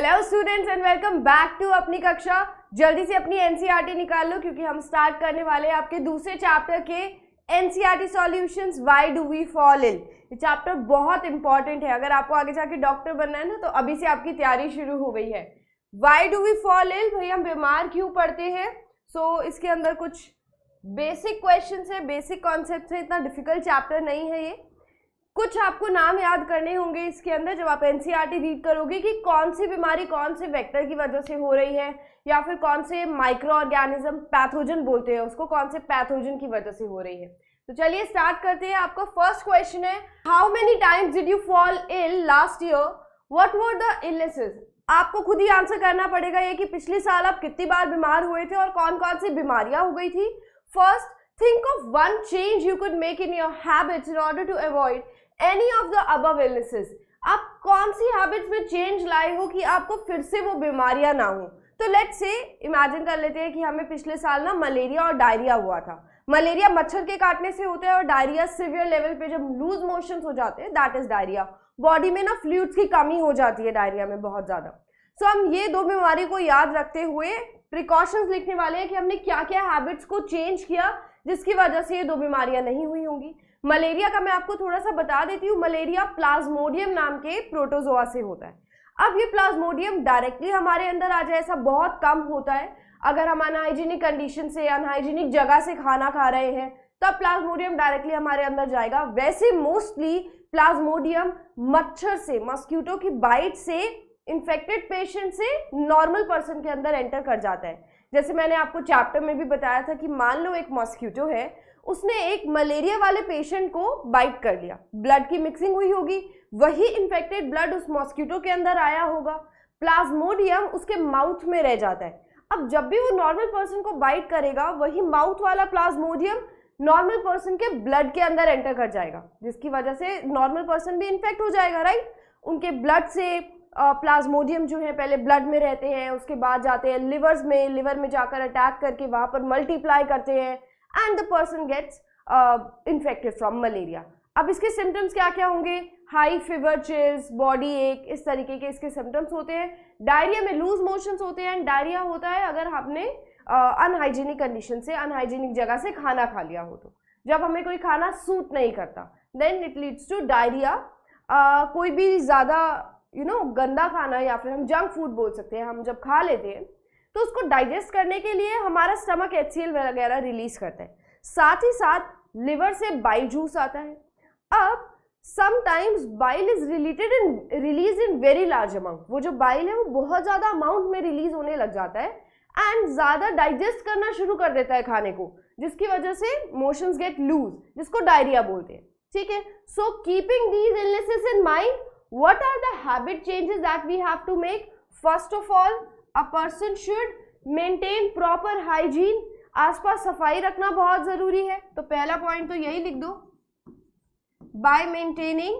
Hello students and welcome back to अपनी कक्षा। जल्दी से अपनी एनसीईआरटी निकाल लो क्योंकि हम स्टार्ट करने वाले हैं आपके दूसरे चैप्टर के NCERT solutions why do we fall ill. ये चैप्टर बहुत इंपॉर्टेंट है, अगर आपको आगे जाके डॉक्टर बनना है ना तो अभी से आपकी तैयारी शुरू हो गई है। Why do we fall ill, भाई हम बीमार क्यों पड़ते हैं। इसके अंदर कुछ बेसिक क्वेश्चंस है, बेसिक कॉन्सेप्ट है, इतना डिफिकल्ट चैप्टर नहीं है ये। कुछ आपको नाम याद करने होंगे इसके अंदर जब आप एनसीईआरटी रीड करोगे कि कौन सी बीमारी कौन से वेक्टर की वजह से हो रही है या फिर कौन से माइक्रो ऑर्गेनिज्म, पैथोजन बोलते हैं उसको, कौन से पैथोजन की वजह से हो रही है। तो चलिए स्टार्ट करते हैं। आपका फर्स्ट क्वेश्चन है, how many times did you fall ill last year, what were the illnesses. आपको खुद ही आंसर करना पड़ेगा ये कि पिछले साल आप कितनी बार बीमार हुए थे और कौन कौन सी बीमारियां हो गई थी। First, think of one change you could make in your habits in order to avoid any of the above illnesses। आप कौन सी हैबिट्स में चेंज लाए हो कि आपको फिर से वो बीमारियां ना हो। तो लेट्स से इमेजिन कर लेते हैं कि हमें पिछले साल ना मलेरिया और डायरिया हुआ था। मलेरिया मच्छर के काटने से होता है और डायरिया सिवियर लेवल पे जब लूज मोशंस हो जाते हैं, दैट इज डायरिया। बॉडी में ना फ्लूइड्स की कमी हो जाती है डायरिया में बहुत ज्यादा। सो हम ये दो बीमारी को याद रखते हुए प्रिकॉशंस लिखने वाले हैं कि हमने क्या क्या हैबिट्स को चेंज किया जिसकी वजह से ये दो बीमारियां नहीं हुई होंगी। मलेरिया का मैं आपको थोड़ा सा बता देती हूँ। मलेरिया प्लाज्मोडियम नाम के प्रोटोजोआ से होता है। अब ये प्लाज्मोडियम डायरेक्टली हमारे अंदर आ जाए ऐसा बहुत कम होता है। अगर हम अनहाइजीनिक कंडीशन से, अनहाइजीनिक जगह से खाना खा रहे हैं तब प्लाज्मोडियम डायरेक्टली हमारे अंदर जाएगा। वैसे मोस्टली प्लाज्मोडियम मच्छर से, मस्क्यूटो की बाइट से इन्फेक्टेड पेशेंट से नॉर्मल पर्सन के अंदर एंटर कर जाता है। जैसे मैंने आपको चैप्टर में भी बताया था कि मान लो एक मॉस्क्यूटो है, उसने एक मलेरिया वाले पेशेंट को बाइट कर लिया, ब्लड की मिक्सिंग हुई होगी, वही इन्फेक्टेड ब्लड उस मॉस्क्यूटो के अंदर आया होगा, प्लाज्मोडियम उसके माउथ में रह जाता है। अब जब भी वो नॉर्मल पर्सन को बाइट करेगा वही माउथ वाला प्लाज्मोडियम नॉर्मल पर्सन के ब्लड के अंदर एंटर कर जाएगा, जिसकी वजह से नॉर्मल पर्सन भी इन्फेक्ट हो जाएगा, राइट। उनके ब्लड से प्लाज्मोडियम जो है पहले ब्लड में रहते हैं, उसके बाद जाते हैं लिवर में जाकर अटैक करके वहां पर मल्टीप्लाई करते हैं and the person gets infected from malaria. अब इसके सिम्टम्स क्या क्या होंगे, हाई फीवर, चिल्स, बॉडी एक, इस तरीके के इसके सिम्टम्स होते हैं। डायरिया में लूज मोशंस होते हैं। डायरिया होता है अगर आपने अनहाइजीनिक कंडीशन से, अनहाइजीनिक जगह से खाना खा लिया हो तो, जब हमें कोई खाना सूट नहीं करता then it leads to diarrhoea. कोई भी ज़्यादा गंदा खाना या फिर हम जंक फूड बोल सकते हैं, हम जब खा लेते हैं तो उसको डाइजेस्ट करने के लिए हमारा स्टमक HCl वगैरह रिलीज करता है, साथ ही साथ लिवर से बाइल जूस आता है। अब sometimes bile is release in very large amount. वो जो बाइल है वो बहुत ज़्यादा अमाउंट में रिलीज होने लग जाता है एंड ज़्यादा डाइजेस्ट करना शुरू कर देता है खाने को, जिसकी वजह से मोशंस गेट लूज, जिसको डायरिया बोलते हैं, ठीक है। So keeping these illnesses in mind, what are the habit changes that we have to make? First of all, a person should maintain proper hygiene। आसपास सफाई रखना बहुत जरूरी है, तो पहला पॉइंट तो यही लिख दो, by maintaining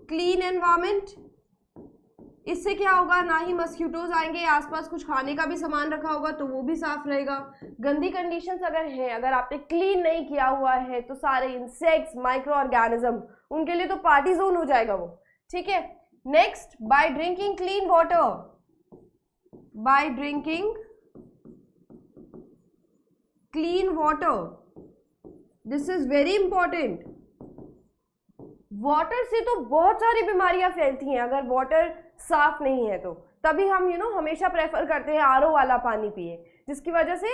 clean environment। इससे क्या होगा, ना ही मस्क्यूटोज आएंगे, आसपास कुछ खाने का भी सामान रखा होगा तो वो भी साफ रहेगा। गंदी कंडीशंस अगर हैं, अगर आपने क्लीन नहीं किया हुआ है तो सारे इंसेक्ट्स, माइक्रो ऑर्गेनिज्म, उनके लिए तो पार्टी जोन हो जाएगा वो, ठीक है। Next, bye drinking clean water, bye drinking clean water, this is very important. Water से तो बहुत सारी बीमारियां फैलती हैं, अगर वाटर साफ नहीं है तो तभी हम हमेशा प्रेफर करते हैं RO वाला पानी पिए, जिसकी वजह से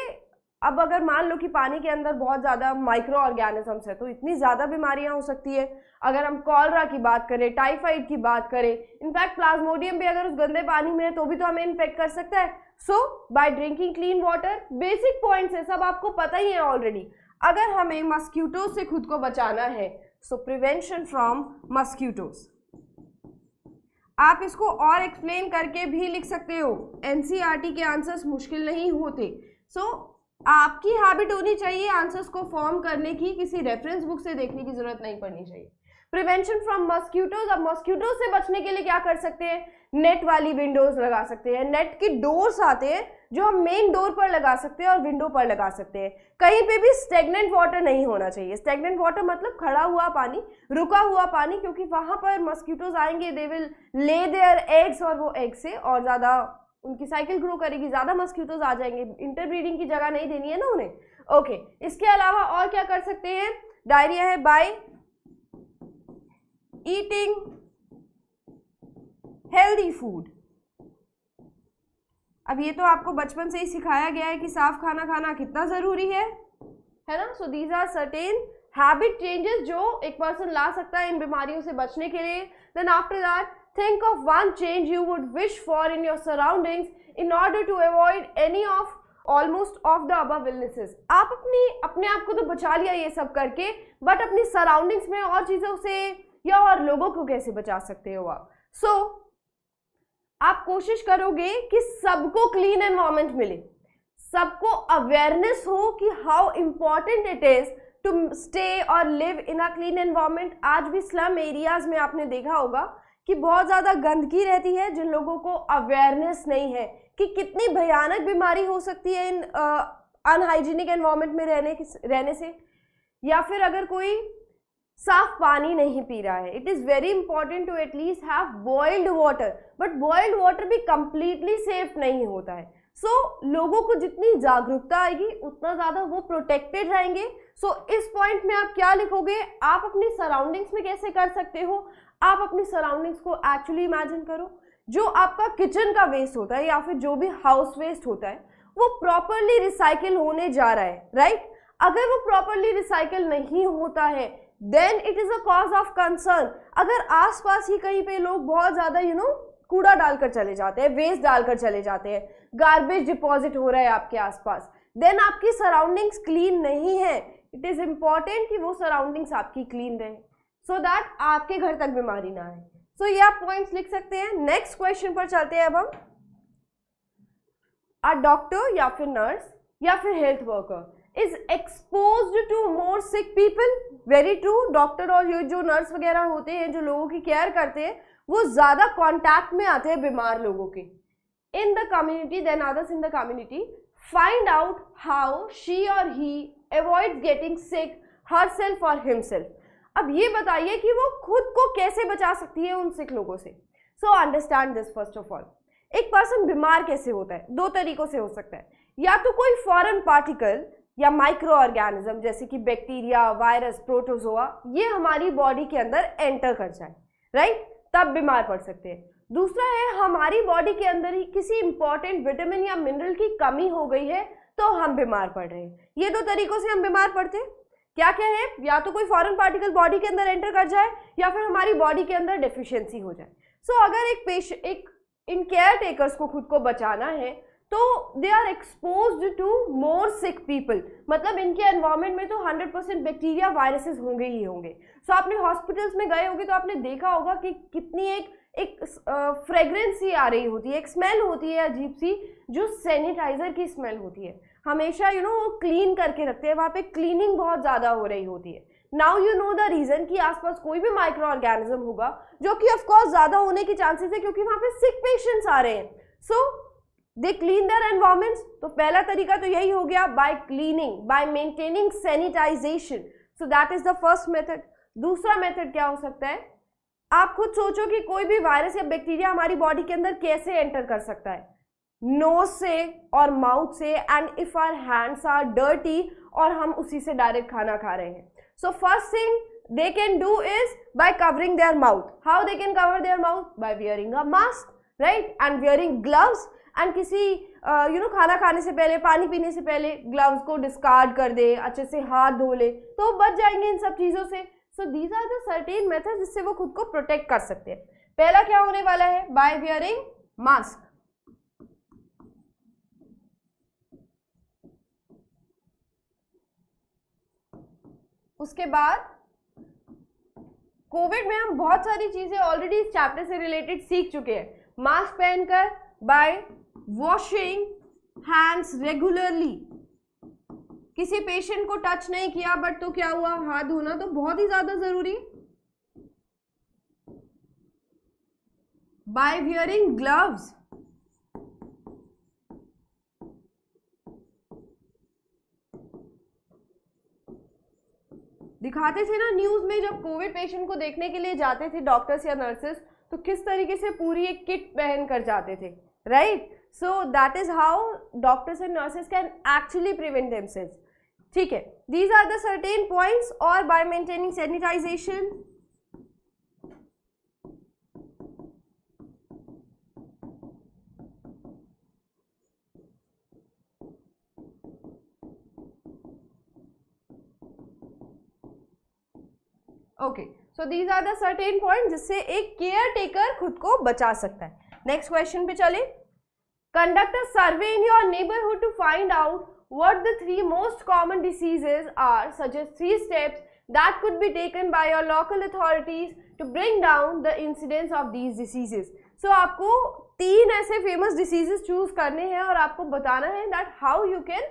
अब अगर मान लो कि पानी के अंदर बहुत ज़्यादा माइक्रो ऑर्गेनिजम्स है तो इतनी ज़्यादा बीमारियां हो सकती है। अगर हम कॉलरा की बात करें, टाइफाइड की बात करें, इनफैक्ट प्लाज्मोडियम भी अगर उस गंदे पानी में है तो भी तो हमें इन्फेक्ट कर सकता है। So by drinking clean water, basic points है, सब आपको पता ही है ऑलरेडी। अगर हमें मस्क्यूटो से खुद को बचाना है, सो प्रिवेंशन फ्रॉम मस्क्यूटोज। आप इसको और एक्सप्लेन करके भी लिख सकते हो, एनसीईआरटी के आंसर्स मुश्किल नहीं होते। सो आपकी हैबिट होनी चाहिए आंसर्स को फॉर्म करने की, किसी रेफरेंस बुक से देखने की जरूरत नहीं पड़नी चाहिए। प्रिवेंशन फ्रॉम मस्क्यूटोज, अब मस्क्यूटो से बचने के लिए क्या कर सकते हैं, नेट वाली विंडोज लगा सकते हैं। नेट की डोर्स आते हैं जो हम मेन डोर पर लगा सकते हैं और विंडो पर लगा सकते हैं। कहीं पे भी स्टेगनेंट वाटर नहीं होना चाहिए। स्टेगनेंट वाटर मतलब खड़ा हुआ पानी, रुका हुआ पानी, क्योंकि वहां पर मस्किटोज आएंगे, they will lay their eggs, और वो एग से और ज्यादा उनकी साइकिल ग्रो करेगी, ज्यादा मस्किटोज आ जाएंगे, इंटरब्रीडिंग की जगह नहीं देनी है ना उन्हें। ओके, इसके अलावा और क्या कर सकते हैं? डायरिया है बाय ईटिंग हेल्दी फूड। अब ये तो आपको बचपन से ही सिखाया गया है कि साफ खाना खाना कितना जरूरी है ना। So these are certain habit changes जो एक पर्सन ला सकता है इन बीमारियों से बचने के लिए। Then after that think of one change you would wish for in your surroundings in order to avoid any of almost of the above illnesses। आप अपने आप को तो बचा लिया ये सब करके, बट अपनी सराउंडिंग्स में और चीजों से या और लोगों को कैसे बचा सकते हो आप? आप कोशिश करोगे कि सबको क्लीन एनवायरनमेंट मिले, सबको अवेयरनेस हो कि how important it is to stay और live in a clean environment. आज भी स्लम एरियाज में आपने देखा होगा कि बहुत ज़्यादा गंदगी रहती है, जिन लोगों को अवेयरनेस नहीं है कि कितनी भयानक बीमारी हो सकती है इन अनहाइजीनिक एनवायरनमेंट में रहने से। या फिर अगर कोई साफ पानी नहीं पी रहा है, it is very important to at least have boiled water, but boiled water भी कंप्लीटली सेफ नहीं होता है। लोगों को जितनी जागरूकता आएगी उतना ज़्यादा वो प्रोटेक्टेड रहेंगे। इस पॉइंट में आप क्या लिखोगे? आप अपनी सराउंडिंग्स में कैसे कर सकते हो? आप अपनी सराउंडिंग्स को एक्चुअली इमेजिन करो। जो आपका किचन का वेस्ट होता है या फिर जो भी हाउस वेस्ट होता है वो प्रॉपरली रिसाइकिल होने जा रहा है, राइट? अगर वो प्रॉपरली रिसाइकिल नहीं होता है then it is a cause of concern. अगर आसपास ही कहीं पे लोग बहुत ज्यादा कूड़ा डालकर चले जाते हैं, वेस्ट डालकर चले जाते हैं, गार्बेज डिपॉजिट हो रहा है आपके आसपास, देन आपकी सराउंडिंग्स क्लीन नहीं है। इट इज इंपॉर्टेंट कि वो सराउंडिंग्स आपकी क्लीन रहे सो दैट आपके घर तक बीमारी ना आए। ये आप पॉइंट्स लिख सकते हैं। नेक्स्ट क्वेश्चन पर चलते हैं अब हम। अ डॉक्टर या फिर नर्स या फिर health worker is exposed to more sick people. Very true. Doctor और ये जो नर्स वगैरह होते हैं जो लोगों की केयर करते हैं वो ज्यादा कांटेक्ट में आते हैं बीमार लोगों के in the community than others in the community. Find out how she और ही अवॉइड्स गेटिंग सिक हरसेल्फ और हिमसेल्फ। अब ये बताइए कि वो खुद को कैसे बचा सकती है उन सिक लोगों से। Understand this first of all. एक पर्सन बीमार कैसे होता है? दो तरीकों से हो सकता है। या तो कोई फॉरेन पार्टिकल या माइक्रो ऑर्गेनिज्म जैसे कि बैक्टीरिया, वायरस, प्रोटोजोआ ये हमारी बॉडी के अंदर एंटर कर जाए, राइट? तब बीमार पड़ सकते हैं। दूसरा है हमारी बॉडी के अंदर ही किसी इंपॉर्टेंट विटामिन या मिनरल की कमी हो गई है तो हम बीमार पड़ रहे हैं। ये दो तरीकों से हम बीमार पड़ते हैं। क्या क्या है? या तो कोई फॉरेन पार्टिकल बॉडी के अंदर एंटर कर जाए या फिर हमारी बॉडी के अंदर डेफिशिएंसी हो जाए। अगर एक इन केयर टेकर्स को खुद को बचाना है तो they are exposed to more sick people, मतलब इनके एनवायरनमेंट में तो 100% बैक्टीरिया, वायरसेस होंगे ही होंगे। आपने हॉस्पिटल्स में गए होंगे तो आपने देखा होगा कि कितनी एक फ्रेग्रेंस सी आ रही होती है, एक स्मेल होती है अजीब सी जो सैनिटाइजर की स्मेल होती है। हमेशा वो क्लीन करके रखते हैं, वहाँ पे क्लीनिंग बहुत ज़्यादा हो रही होती है। Now you know the reason कि आसपास कोई भी माइक्रो ऑर्गेनिज्म होगा जो कि ऑफकोर्स ज़्यादा होने की चांसेस है क्योंकि वहाँ पे सिक पेशेंट्स आ रहे हैं। They clean their environments. तो पहला तरीका तो यही हो गया, by cleaning, by maintaining sanitization. That is the first method. दूसरा मेथड क्या हो सकता है? आप खुद सोचो कि कोई भी वायरस या बैक्टीरिया हमारी बॉडी के अंदर कैसे एंटर कर सकता है? नोज से और माउथ से, and if our hands are dirty और हम उसी से डायरेक्ट खाना खा रहे हैं। First thing they can do is by covering their mouth. How they can cover their mouth? By wearing a mask, right? And wearing gloves. And किसी खाना खाने से पहले, पानी पीने से पहले ग्लव्स को डिस्कार्ड कर दे, अच्छे से हाथ धो ले तो बच जाएंगे इन सब चीज़ों से। These are the certain methods जिससे वो खुद को प्रोटेक्ट कर सकते हैं। पहला क्या होने वाला है? By wearing mask. उसके बाद कोविड में हम बहुत सारी चीजें ऑलरेडी इस चैप्टर से रिलेटेड सीख चुके हैं। मास्क पहनकर, बाय वॉशिंग हैंड्स रेगुलरली। किसी पेशेंट को टच नहीं किया बट तो क्या हुआ, हाथ धोना तो बहुत ही ज्यादा जरूरी। By wearing gloves. दिखाते थे ना न्यूज़ में, जब कोविड पेशेंट को देखने के लिए जाते थे डॉक्टर्स या नर्सेस, तो किस तरीके से पूरी एक किट पहन कर जाते थे, right? So that is how doctors and nurses can actually prevent themselves, ठीक है? These are the certain points, और by maintaining sanitization, okay, so these are the certain point जिससे एक केयर टेकर खुद को बचा सकता है। नेक्स्ट क्वेश्चन पे चले। Conduct a survey in your neighbourhood to find out what the 3 most common diseases are. Suggest 3 steps that could be taken by your local authorities to bring down the incidence of these diseases. So आपको 3 ऐसे famous diseases choose करने हैं और आपको बताना है that how you can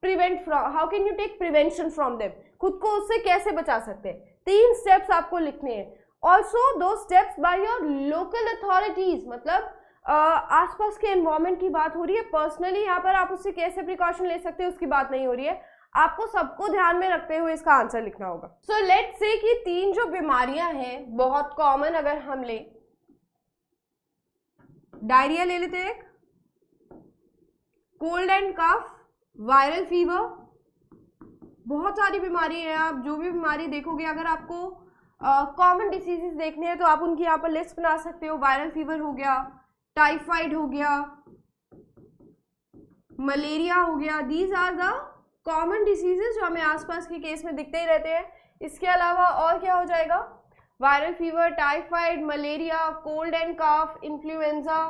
prevent from, how can you take prevention from them, खुद को उससे कैसे बचा सकते हैं। 3 steps आपको लिखने हैं। Also those steps by your local authorities, मतलब आसपास के एनवायरमेंट की बात हो रही है। पर्सनली यहाँ पर आप उससे कैसे प्रिकॉशन ले सकते हैं उसकी बात नहीं हो रही है, आपको सबको ध्यान में रखते हुए इसका आंसर लिखना होगा। सो लेट्स से कि 3 जो बीमारियां हैं बहुत कॉमन, अगर हम ले डायरिया ले लेते हैं, cold and cough, viral fever, बहुत सारी बीमारी है। आप जो भी बीमारी देखोगे, अगर आपको कॉमन डिसीजेस देखने हैं तो आप उनकी यहाँ पर लिस्ट बना सकते हो। वायरल फीवर हो गया, टाइफाइड हो गया, मलेरिया हो गया, these are the common diseases जो हमें आसपास के केस में दिखते ही रहते हैं। इसके अलावा और क्या हो जाएगा? Viral fever, typhoid, malaria, cold and cough, influenza.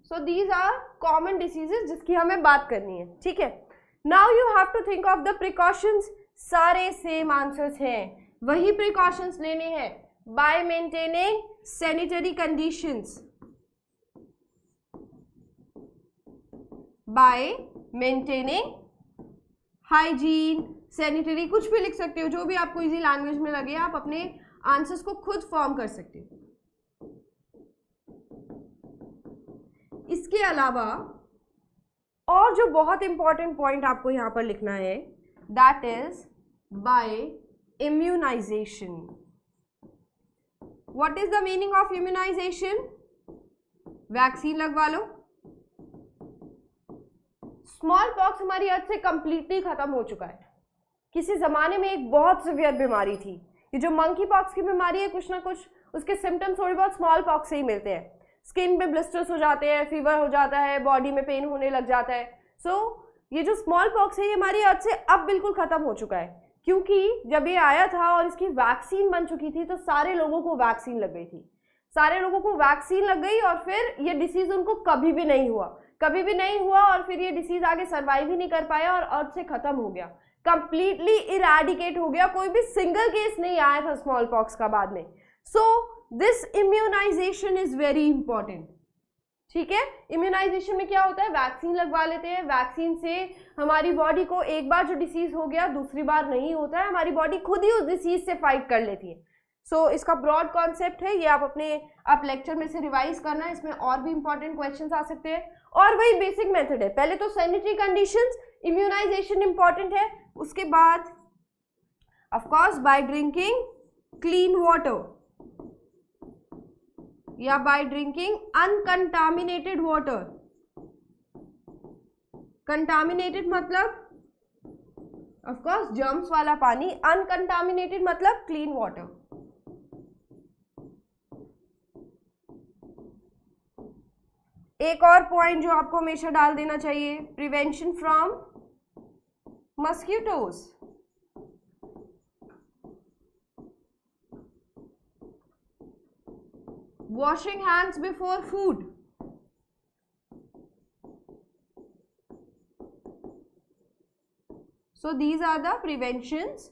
So these are common diseases जिसकी हमें बात करनी है, ठीक है? Now you have to think of the precautions. सारे सेम आंसर्स हैं, वही प्रिकॉशंस लेने हैं। By maintaining sanitary conditions, by maintaining hygiene, sanitary, कुछ भी लिख सकते हो, जो भी आपको इजी लैंग्वेज में लगे आप अपने आंसर्स को खुद फॉर्म कर सकते हो। इसके अलावा और जो बहुत इंपॉर्टेंट पॉइंट आपको यहां पर लिखना है, that is by immunization. What is the meaning of immunization? Vaccine लगवा लो। स्मॉल पॉक्स हमारी अर्थ से कंप्लीटली खत्म हो चुका है। किसी जमाने में एक बहुत सीवियर बीमारी थी, ये जो मंकी पॉक्स की बीमारी है, कुछ ना कुछ उसके सिम्टम्स थोड़ी बहुत स्मॉल पॉक्स से ही मिलते हैं। स्किन पे ब्लिस्टर्स हो जाते हैं, फीवर हो जाता है, बॉडी में पेन होने लग जाता है। सो ये जो स्मॉल पॉक्स है ये हमारी अर्थ से अब बिल्कुल खत्म हो चुका है, क्योंकि जब ये आया था और इसकी वैक्सीन बन चुकी थी तो सारे लोगों को वैक्सीन लग गई थी, सारे लोगों को वैक्सीन लग गई और फिर ये डिसीज उनको कभी भी नहीं हुआ और फिर ये डिसीज आगे सर्वाइव ही नहीं कर पाया और अर्थ से खत्म हो गया, कंप्लीटली इरेडिकेट हो गया। कोई भी सिंगल केस नहीं आया था स्मॉल पॉक्स का बाद में। So this immunization is very important, ठीक है? इम्यूनाइजेशन में क्या होता है? वैक्सीन लगवा लेते हैं। वैक्सीन से हमारी बॉडी को एक बार जो डिसीज हो गया दूसरी बार नहीं होता है, हमारी बॉडी खुद ही उस डिसीज से फाइट कर लेती है। सो इसका ब्रॉड कॉन्सेप्ट है, ये आप लेक्चर में से रिवाइज करना है। इसमें और भी इंपॉर्टेंट क्वेश्चंस आ सकते हैं और वही बेसिक मेथड है। पहले तो सैनिटरी कंडीशंस, इम्यूनाइजेशन इंपॉर्टेंट है, उसके बाद of course buy drinking clean water या by drinking uncontaminated water. Contaminated मतलब ऑफ कोर्स जर्म्स वाला पानी, अनकंटामिनेटेड मतलब क्लीन वाटर। एक और पॉइंट जो आपको हमेशा डाल देना चाहिए, prevention from mosquitoes. Washing hands before food. So these are the preventions.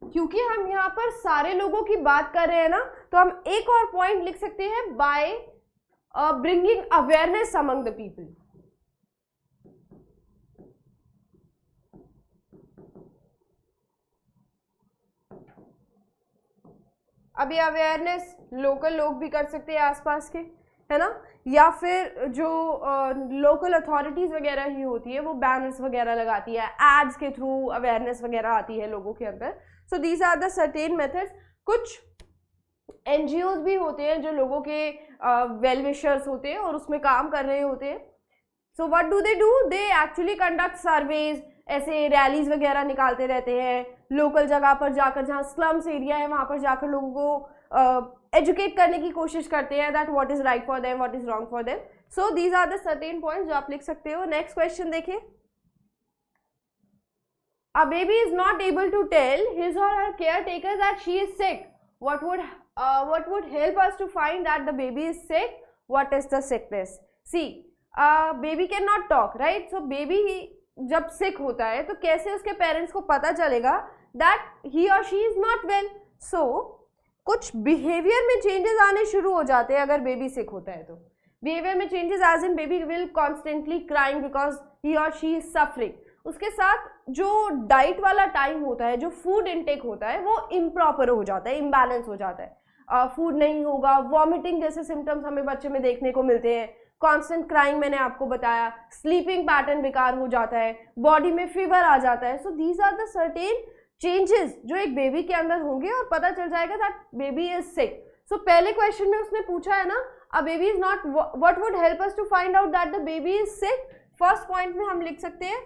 क्योंकि हम यहाँ पर सारे लोगों की बात कर रहे हैं ना, तो हम एक और पॉइंट लिख सकते हैं, by bringing awareness among the people. अब ये अवेयरनेस लोकल लोग भी कर सकते हैं आसपास के, है ना, या फिर जो लोकल अथॉरिटीज़ वगैरह ही होती है वो बैनर्स वगैरह लगाती है, एड्स के थ्रू अवेयरनेस वगैरह आती है लोगों के अंदर. So these are the certain methods. कुछ NGOs भी होते हैं जो लोगों के वेल विशर्स होते हैं और उसमें काम कर रहे होते हैं. So what do they actually conduct surveys, ऐसे रैलीज वगैरह निकालते रहते हैं लोकल जगह पर जाकर, जहाँ स्लम्स एरिया है वहाँ पर जाकर लोगों को एजुकेट करने की कोशिश करते हैं that what is right for them, what is wrong for them. So these are the certain points जो आप लिख सकते हो. नेक्स्ट क्वेश्चन देखिए. A baby is not able to tell his or her caretaker that she is sick. What would help us to find that the baby is sick? What is the sickness? See, baby cannot talk, right? So baby जब sick होता है तो कैसे उसके parents को पता चलेगा that he or she is not well? So कुछ behavior में changes आने शुरू हो जाते हैं अगर baby sick होता है तो. Behavior में changes as in baby will constantly crying because he or she is suffering. उसके साथ जो डाइट वाला टाइम होता है, जो फूड इनटेक होता है वो इम्प्रॉपर हो जाता है, इम्बैलेंस हो जाता है. फूड नहीं होगा, वॉमिटिंग जैसे सिम्टम्स हमें बच्चे में देखने को मिलते हैं, कांस्टेंट क्राइंग मैंने आपको बताया, स्लीपिंग पैटर्न बेकार हो जाता है, बॉडी में फीवर आ जाता है. So these are the certain changes जो एक बेबी के अंदर होंगे और पता चल जाएगा that baby is sick. So पहले क्वेश्चन में उसने पूछा है ना, a baby is not, what would help us to find out that the baby is sick. First point में हम लिख सकते हैं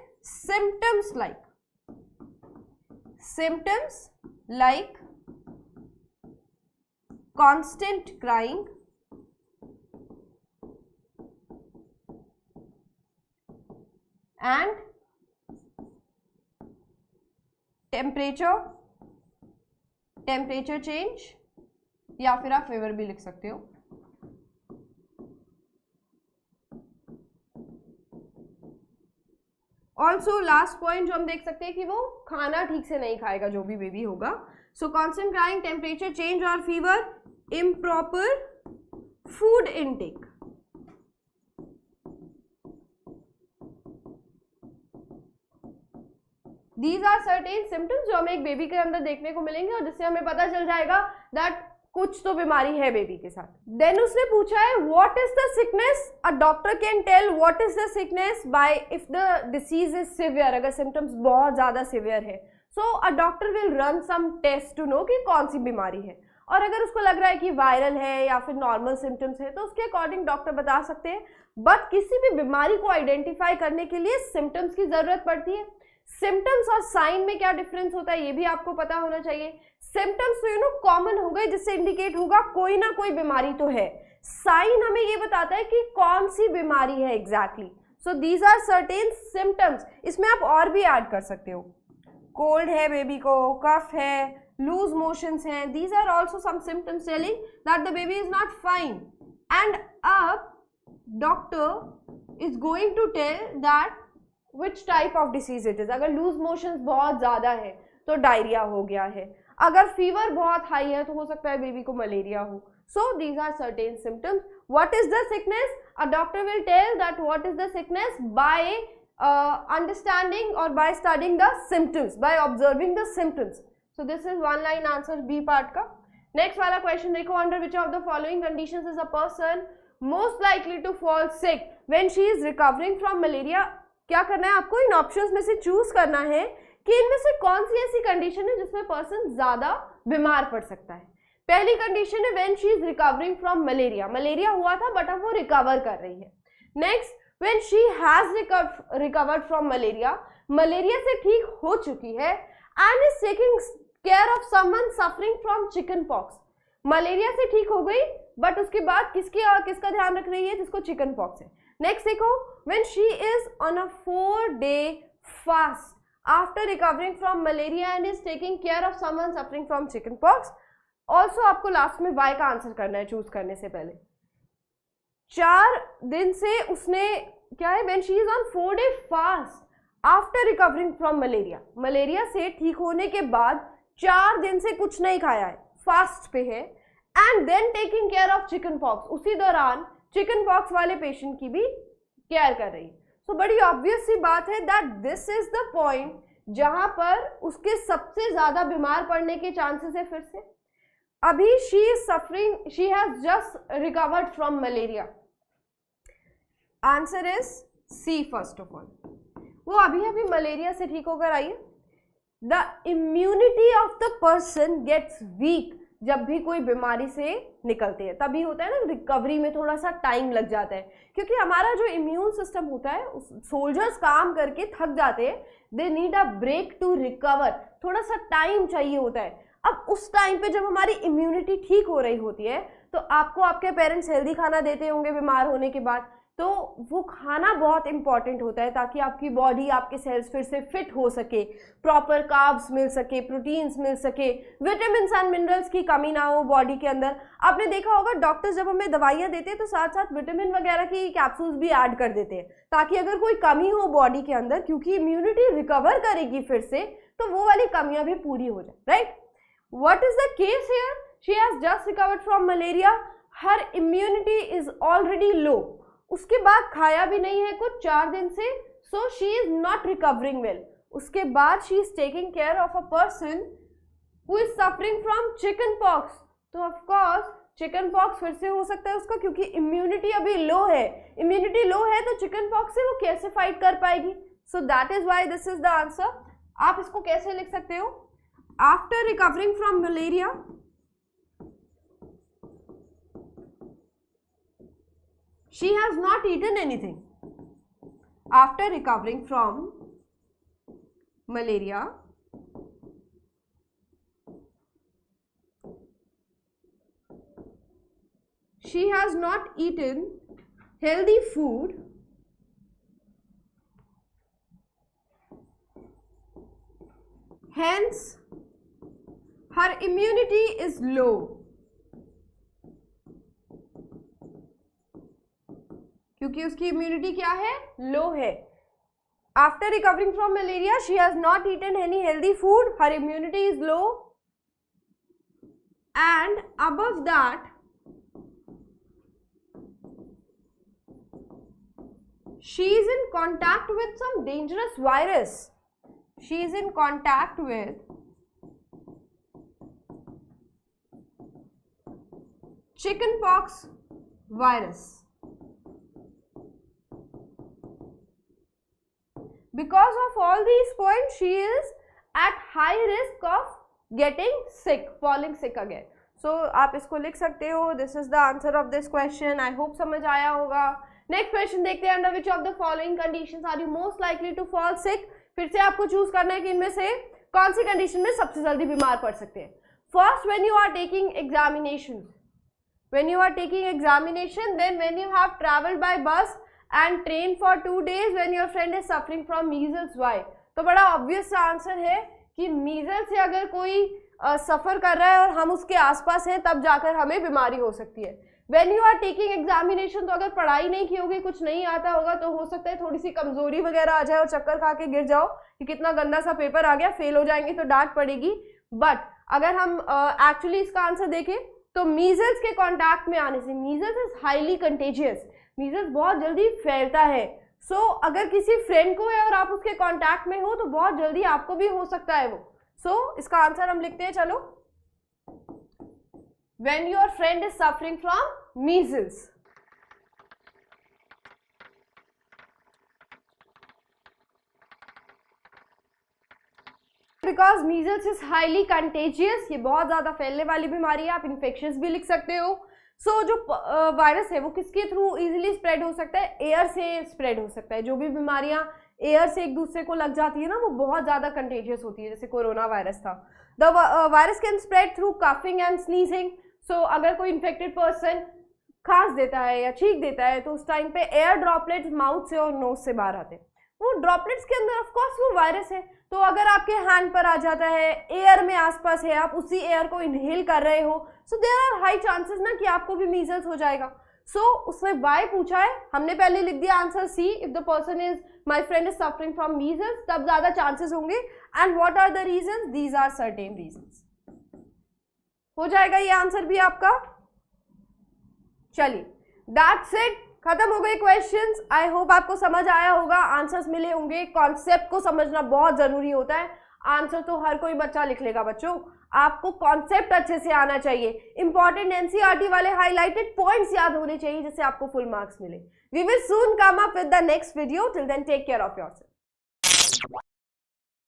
symptoms like constant crying, and temperature change, या फिर आप fever भी लिख सकते हो. ऑल्सो लास्ट पॉइंट जो हम देख सकते हैं कि वो खाना ठीक से नहीं खाएगा जो भी बेबी होगा. So constant crying, temperature change और fever, improper food intake. These are certain symptoms जो हमें एक बेबी के अंदर देखने को मिलेंगे और जिससे हमें पता चल जाएगा दैट कुछ तो बीमारी है बेबी के साथ. देन उसने पूछा है what is the sickness. A doctor can tell what is the sickness by if the disease is severe. अगर सिम्टम्स बहुत ज्यादा सिवियर है so a doctor will run some test to know कि कौन सी बीमारी है. और अगर उसको लग रहा है कि वायरल है या फिर नॉर्मल सिम्टम्स है तो उसके अकॉर्डिंग डॉक्टर बता सकते हैं. बट किसी भी बीमारी को आइडेंटिफाई करने के लिए सिम्टम्स की जरूरत पड़ती है. सिम्टम्स और साइन में क्या डिफरेंस होता है ये भी आपको पता होना चाहिए. सिम्टम्स तो कॉमन हो गए जिससे इंडिकेट होगा कोई ना कोई बीमारी तो है. साइन हमें ये बताता है कि कौन सी बीमारी है exactly. So these are certain symptoms. इसमें आप और भी ऐड कर सकते हो. कोल्ड है बेबी को, कफ है, लूज मोशंस हैं. These are also some symptoms telling that the baby is not fine. And अब doctor is going to tell that which type of disease it is. अगर लूज मोशंस बहुत ज्यादा है तो डायरिया हो गया है. अगर फीवर बहुत हाई है तो हो सकता है बेबी को मलेरिया हो. So these are certain symptoms. What is the sickness? A doctor will tell that what is the sickness by understanding और by studying the symptoms, by observing the symptoms. So this is one line answer B part का. Next वाला question देखो. Under which of the following conditions is a person most likely to fall sick when she is recovering from malaria. क्या करना है आपको? इन options में से choose करना है कि इनमें से कौन सी ऐसी कंडीशन है जिसमें पर्सन ज्यादा बीमार पड़ सकता है. पहली कंडीशन है when she is recovering from malaria. Malaria हुआ था बट अब वो रिकवर कर रही है. Next, when she has recovered from malaria, malaria से ठीक हो चुकी है and is taking care of someone suffering from chicken pox. Malaria से ठीक हो गई बट उसके बाद किसका ध्यान रख रही है? जिसको चिकन पॉक्स है. नेक्स्ट देखो, when she is on a 4-day fast after recovering from malaria and is taking care of someone suffering from chickenpox. Also आपको लास्ट में y का आंसर करना है चूज करने से पहले. 4 दिन से उसने क्या है? when she is on 4-day fast after recovering from malaria. Malaria से ठीक होने के बाद 4 दिन से कुछ नहीं खाया है, फास्ट पे है. And then taking care of chicken pox. उसी दौरान चिकन पॉक्स वाले पेशेंट की भी केयर कर रही है. तो बड़ी ऑब्वियस सी बात है that this is the point जहां पर उसके सबसे ज्यादा बीमार पड़ने के चांसेस है. फिर से अभी she is suffering, she has just recovered from malaria. Answer is C first of all, वो अभी अभी मलेरिया से ठीक होकर आई है। The immunity of the person gets weak, जब भी कोई बीमारी से निकलते हैं तभी होता है ना, रिकवरी में थोड़ा सा टाइम लग जाता है, क्योंकि हमारा जो इम्यून सिस्टम होता है, सोल्जर्स काम करके थक जाते हैं, they need a break to recover, थोड़ा सा टाइम चाहिए होता है। अब उस टाइम पे जब हमारी इम्यूनिटी ठीक हो रही होती है तो आपको आपके पेरेंट्स हेल्दी खाना देते होंगे बीमार होने के बाद, तो वो खाना बहुत इंपॉर्टेंट होता है ताकि आपकी बॉडी, आपके सेल्स फिर से फिट हो सके, प्रॉपर कार्ब्स मिल सके, प्रोटीन्स मिल सके, विटामिन्स एंड मिनरल्स की कमी ना हो बॉडी के अंदर। आपने देखा होगा डॉक्टर्स जब हमें दवाइयाँ देते हैं तो साथ साथ विटामिन वगैरह की कैप्सूल्स भी ऐड कर देते हैं ताकि अगर कोई कमी हो बॉडी के अंदर, क्योंकि इम्यूनिटी रिकवर करेगी फिर से, तो वो वाली कमियां भी पूरी हो जाए, right. What is the case here? She has just recovered from malaria, her immunity is already low, उसके बाद खाया भी नहीं है कुछ 4 दिन से, so she is not recovering well. उसके बाद she is taking care of a person who is suffering from chicken pox, तो ऑफ कोर्स चिकन पॉक्स फिर से हो सकता है उसका, क्योंकि इम्यूनिटी अभी लो है। इम्यूनिटी लो है तो चिकन पॉक्स से वो कैसे फाइट कर पाएगी? सो that is why this is the answer. आप इसको कैसे लिख सकते हो? After recovering from malaria, she has not eaten anything. After recovering from malaria, she has not eaten healthy food, hence her immunity is low. क्योंकि उसकी immunity क्या है? लो है। After recovering from malaria she has not eaten any healthy food, her immunity is low, and above that she is in contact with some dangerous virus, she is in contact with chicken pox virus. Because of all these points, she is at high risk of getting sick, falling sick again. So आप इसको लिख सकते हो। This is the answer of this question. I hope समझ आया होगा। Next question देखते हैं। Under which of the following conditions are you most likely to fall sick? फिर से आपको चूज करना है कि इनमें से कौन सी कंडीशन में सबसे जल्दी बीमार पड़ सकते हैं। First, when you are taking examinations. When you are taking examination, then when you have traveled by bus and train for 2 days when your friend is suffering from measles. Why? तो बड़ा obvious answer है कि measles से अगर कोई सफ़र कर रहा है और हम उसके आसपास हैं तब जाकर हमें बीमारी हो सकती है। When you are taking examination, तो अगर पढ़ाई नहीं की होगी, कुछ नहीं आता होगा, तो हो सकता है थोड़ी सी कमजोरी वगैरह आ जाए और चक्कर खा के गिर जाओ कि कितना गंदा सा पेपर आ गया, फेल हो जाएंगे तो डांट पड़ेगी। बट अगर हम एक्चुअली इसका आंसर देखें तो मीजल्स के कॉन्टैक्ट में आने से, measles is highly contagious, measles बहुत जल्दी फैलता है। सो अगर किसी फ्रेंड को है और आप उसके कांटेक्ट में हो तो बहुत जल्दी आपको भी हो सकता है वो। सो इसका आंसर हम लिखते हैं, चलो, when your friend is suffering from measles. Because measles is highly contagious, ये बहुत ज्यादा फैलने वाली बीमारी है। आप इन्फेक्शियस भी लिख सकते हो। सो जो वायरस है वो किसके थ्रू इजीली स्प्रेड हो सकता है? एयर से स्प्रेड हो सकता है। जो भी बीमारियां एयर से एक दूसरे को लग जाती है ना, वो बहुत ज़्यादा कंटेजियस होती है, जैसे कोरोना वायरस था। The virus can spread through coughing and sneezing. So अगर कोई इन्फेक्टेड पर्सन खांस देता है या छींक देता है तो उस टाइम पे एयर ड्रॉपलेट्स माउथ से और नोज से बाहर आते हैं। वो ड्रॉपलेट्स के अंदर ऑफ कोर्स वो वायरस है, तो अगर आपके हैंड पर आ जाता है, एयर में आसपास है, आप उसी एयर को इनहेल कर रहे हो, so there are high chances ना कि आपको भी मीजल्स हो जाएगा। सो उसमें वाई पूछा है, हमने पहले लिख दिया answer C, if the person is my friend is suffering from measles, तब ज्यादा चांसेस होंगे। And what are the reasons? These are certain reasons. हो जाएगा ये आंसर भी आपका। चलिए, दैट्स इट, खत्म हो गए क्वेश्चंस। आई होप आपको समझ आया होगा, आंसर्स मिले होंगे। कॉन्सेप्ट को समझना बहुत जरूरी होता है, आंसर तो हर कोई बच्चा लिख लेगा बच्चों, आपको कॉन्सेप्ट अच्छे से आना चाहिए, इंपॉर्टेंट एनसीईआरटी वाले हाईलाइटेड पॉइंट्स याद होने चाहिए जिससे आपको फुल मार्क्स मिले। We will soon come up with the next video, till then take care of yourself.